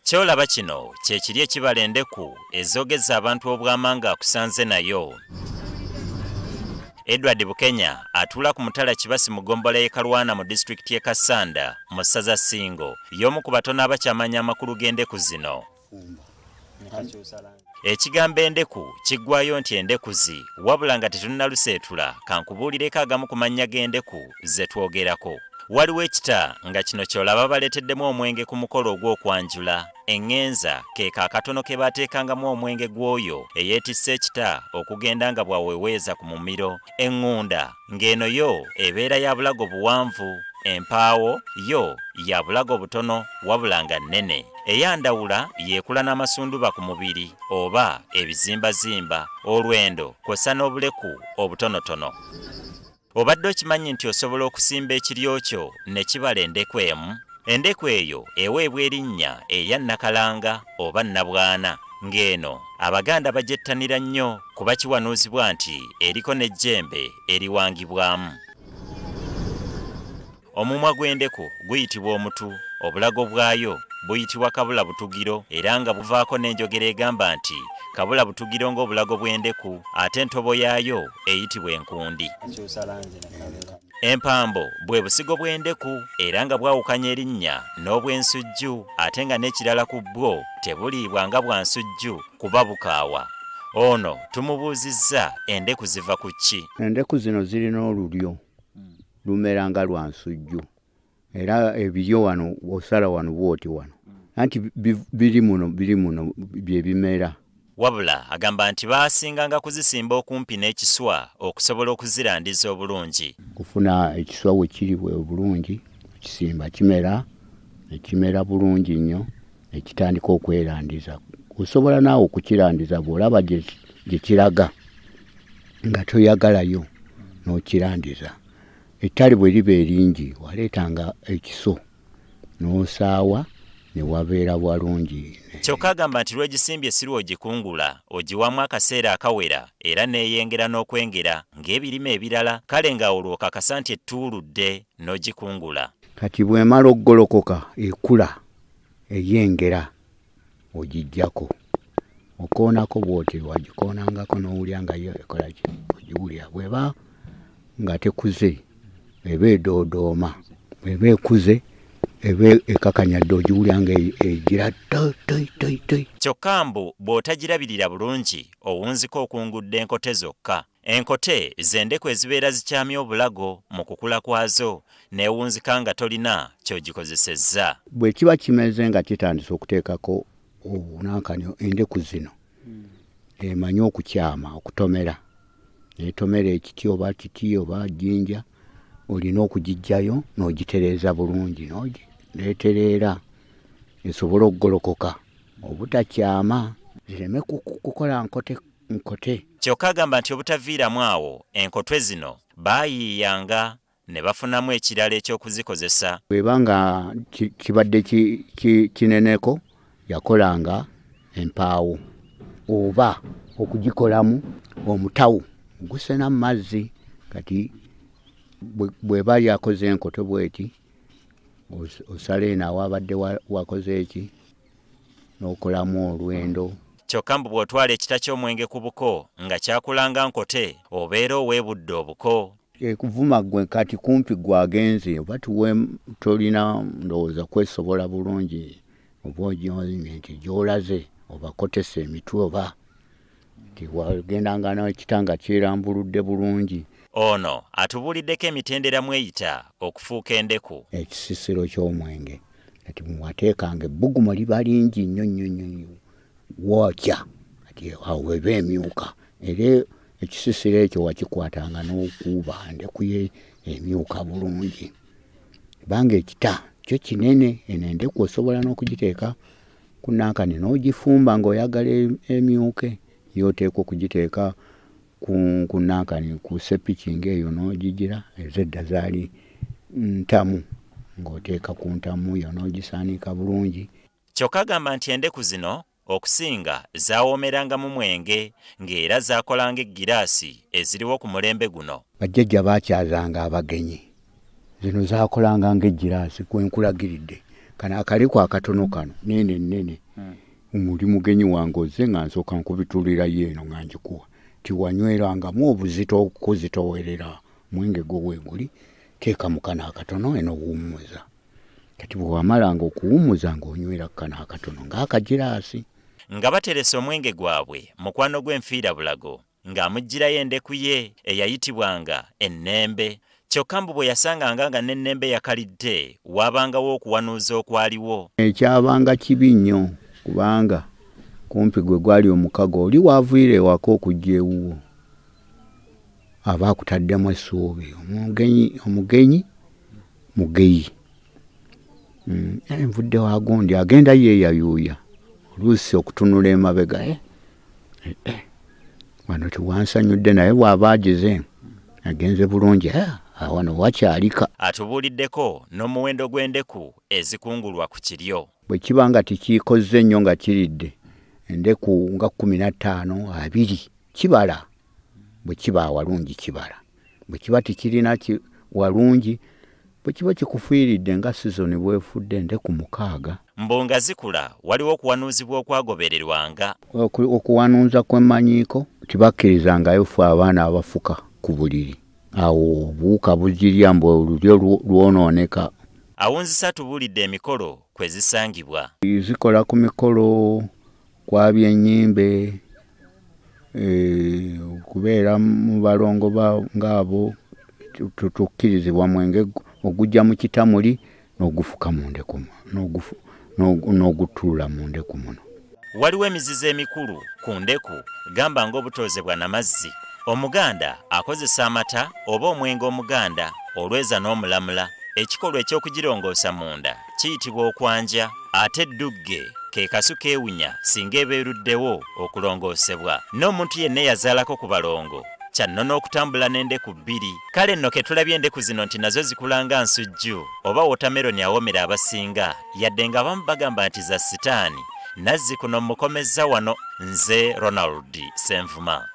Kyolaba kino kye kiri ekibala endeku ezogeza abantu obw'amanga akusanze nayo. Edward Bukenya atula ku mutala Kibasi mu ggombolola y'e Kalwana mu disitulikiti y'e Kassanda mu ssaza Ssingo y'omu ku batono abakyamanya amakulu g'endeku zino. Ekigambo endeku kiggwayo nti endekuzi wabula nga tetunnaluseetula kankubuulireko agamu ku mannya g'endeku ze twogerako. Waliwo ekita nga kino kyolaba baleeteddemu omwenge ku mukolo ogw'okwanjula. Engenza keeka akatono ke baateekangamu omwenge gw'oyo eyeetisse ekita okugenda nga bwaweweeza ku mumiro. Eŋŋunda ng'eno yo ebeera ya bulago buwanvu. Empaawo yo ya bulago butono wabula nga nnene. Eyandawula yeekula n'amasunduba ku mubiri oba ebizimbazimba, olwendo kw'ossa n'obuleku obutonotono. Obadde okimanyi nti osobola okusimba ekiryo kyo ne kibala endeku emu? Endeku eyo eweebwa erinnya erya Nakalanga oba Nabwana. Ng'eno Abaganda bagyettanira nnyo kuba kiwanuuzibwa nti eriko n'ejjembe eriwangibwamu. Omumwa gw'endeku guyitibwa omutu, obulago bwayo buyitibwa kabula butugiro era nga buvaako n'enjogera egamba nti kabula butugiro ng'obulago bw'endeku, ate entobo yaayo eyitibwa enkundi. Empambo bwe busigo bw'endeku era nga bwawukanya erinnya n'obw'ensujju, ate nga n'ekirala ku bwo tebuliibwa nga bwa nsujju kuba bukaawa. Ono tumubuuzizza endeku ziva ku ki? Endeku zino zirina olulyo lumera nga lwa nsujju era ebiryo wano osala wano bwoti wano anti biri muno bye bimera. Wabula agamba nti baasinganga kuzisimba okumpi n'ekiswa okusobola okuzirandiza obulungi. Kufuna ekiswa we kiri bwe bulungi kisimba kimera bulungi nnyo ekitandika okwerandiza. Osobola naawe okukirandiza bw'olaba gye kiraga nga toyagalayo n'okirandiza. Ettali bwe liba eringi waleetanga ekiso n'osaawa ne wabeera walungi. Kyokka agamba nti lw'egisimbye si lw'ogikungula, ogiwamu akaseera akawera era neeyengera n'okwengera ng'ebirime ebirala, kale nga olwo okakasa nti ettuuludde n'ogikungula. Kati bw'emala okugolokoka ekula eyengera ogijjako okoonako bw'oti wagikoonangako n'owulya nga yo ekola ki ogiwulya. Bw'eba nga tekuze eba edoodooma, bw'eba ekuze eba ekakanyadde ogiwulya nga egira toi. Kyokka mbu bw'otagirabirira bulungi owunziko okungudde enkote zokka. Enkote z'endeku ezibeera zikyamya obulago mu kukula kwazo neewunzika nga tolina ky'ogikozesezza. Bwe kiba kimeze nga kitandise okuteekako obunankani endeku zino emanyi okukyama okutomera. Netomera ekiti oba kiti oba jjinja olina okugijjayo n'ogitereeza bulungi n'ogireeterera esobole okugolokoka obutakyama zireme kukola nkote. Kyokka agamba nti obutaviiramu awo enkotwe zino baayiiyanga ne bafunamu ekirala eky'okuzikozesa. Bw'eba nga kibadde kineneko yakolanga empaawo oba okugikolamu omutawu gusena mu mazzi. Kati bw'eba yakoze enkoto bweti osala eno awabadde wakoze eki n'okolamu olwendo. Kyokka mbu bw'otwala ekita ky'omwenge ku buko nga kyakulanga nkote obeera oweebudde obuko. Ekuvuma gwe kati kumpi gwagenze oba tolina ndowooza kwesobola bulungi oba ogyonye nti gy'olaze oba kotesa emitwe oba tiwagendanga n'ekitanga kyerambuludde bulungi. Ono atubuuliddeko emitendera mweyita okufuuka endeku. Ekisisiro ky'omwenge kati mwateekanga ebbugumu liba lingi nnyo wookya kati awo eba emyuka era ekisisiro ekyo wakikwatanga n'okuuba endeku ye emyuka bulungi. Banga ekita kyo kinene eno endeku osobola n'okugiteeka ku nankani n'ogifumba ng'oyagala emyuke yoteekwa okugiteeka ku nankani ku sepiki ng'eyo n'ogigira ezedda zaali ntamu ng'oteeka ku ntamu yo n'ogisaanika bulungi. Kyokka agamba nti endeku zino okusinga zaawoomerangamu mwenge ng'era zaakolanga eggiraasi eziriwo ku mulembe guno. Bajjajja baakyazanga abagenyi zino zaakolanga ng'eggiraasi kwenkulagiridde kana akaliko akatono kano nene omuli mugenyi wange ozze nga nsooka nkubitulira yeeno nga njikuwa tiwanywerangamu obuzito okuzitowerera mwenge gwo weeguli teeka mu kana akatono eno wuumuza kati bwe wamalanga okuwumuza ng'onywera kana akatono ng'akagiraasi nga bateresa omwenge gwabwe mukwano gw'enfiira bulago ng'amuggyirayo endeku ye eyayitibwanga ennembe kyokka mbu bwe yasanganga nga n'ennembe yakalidde waabangawo okuwanuuza okwaliwo ekyabanga kibi nnyo kubanga kumpi gwe gwali omukago oli waavuire ewaka okujja ewuwo aba akutaddemu essuubi omugenyi mugeyi envudde wagundi agenda yeeyayuuya oluusi okutunula emabega wano tiwansanyudde naye bw'aba agize agenze bulungi wano wakyalika atubuuliddeko n'omuwendo gw'endeku ezikungulwa ku kiryo bwe kiba nga tikiikoze nnyo nga kiridde endeku nga 15 2 kibala bwe kiba awalungi kibala bwe kiba tikirina walungi bwe kiba kikufiiridde nga sizoni bwefudde endeku 6 mbonga zikula waliwo okuwanuuzibwa okwagobererwanga okuwanuuza kw'emmanyiiko tibakkirizangayo ffe abaana abafuka ku buliri awo obuwuka bugirya mbu olulyo lwonooneka awunzisa tubuulidde emikolo kwe zisangibwa zikola ku mikolo kwabya ennyimbe okubeera mu balongo ng'abo tukkirizibwa mwenge ogujja mu kitamuli n'ogufuka mu ndeku n'ogutuula mu ndeku muno waliwo emizizo emikulu ku ndeku gamba ng'obutoozebwa n'amazzi omuganda akozesa amata oba omwenge omuganda olweza n'omulamula ekikolwa eky'okugirongoosa munda kiyitibwa okwanja ate eddugge ke kasu keewunya singa eba eruddewo okulongoosebwa n'omuntu yenna yazaalako ku balongo kyannono okutambula n'endeku 2 kale nno ke tulabye endeku zino nti nazo zikulanga nsujju oba wotameroni awomera abasinga yadde nga abamu bagamba nti za sitaani nazzi kuno mukomezza wano nze Ronald Senvuma.